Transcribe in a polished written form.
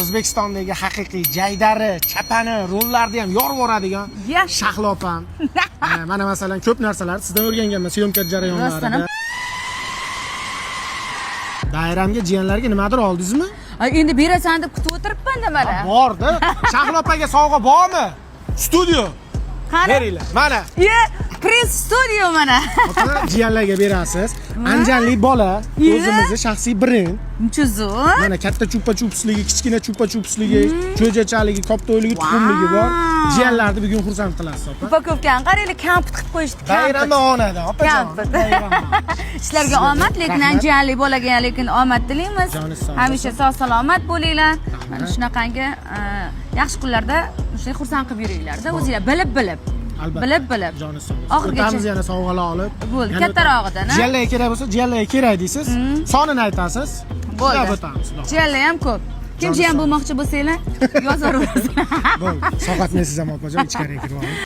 O'zbekistondagi haqiqiy jaydari, chapani, rollarni ham yorib yuboradigan Shahlo opam. Mana masalan ko'p narsalar sizdan o'rganganman syomka jarayonlarida. Bayramga jiyanlarga nimadir oldingizmi? Endi berasan deb kutib o'tiribman-da mana. Bordi. Shahlo opaga sovg'a bormi? Studio. Beringlar. Mana. Press studio mana. Ota jiyanlarga berasiz. Anjanli bola, o'zimizning shaxsiy brend. Chuzu. Mana katta chupa-chupsligi, kichkina chupa-chupsligi, cho'jachaligi, koptoyligi, tuxumligi bor. Jiyanlarni bugun xursand qilasiz, opa. Upakovkani qaranglar, kampit qilib qo'yishdi. Bayramona, opajon. Ishlarga omad, lekin anjanli bolaga ham lekin omad tilaymiz. Hamisha sog' salomat bo'linglar. Mana shunaqangi yaxshi kunlarda shunday xursand qilib yuringlar-da, o'zingizlar bilib. Bilib. Joni sog' bo'lsin. O'tamiz yana sovg'alar olib. Bo'ldi, kattarog'idan. Jiyanlarga kerak bo'lsa, jiyanlarga kerak deysiz. Sonini aytasiz. Bo'ldi. Jiyanlar ham ko'p. Kim jiyan bo'lmoqchi bo'lsanglar, yozaverasiz. Bo'ldi. Soqatmaysiz ham opajon, ichkariga kirib oling.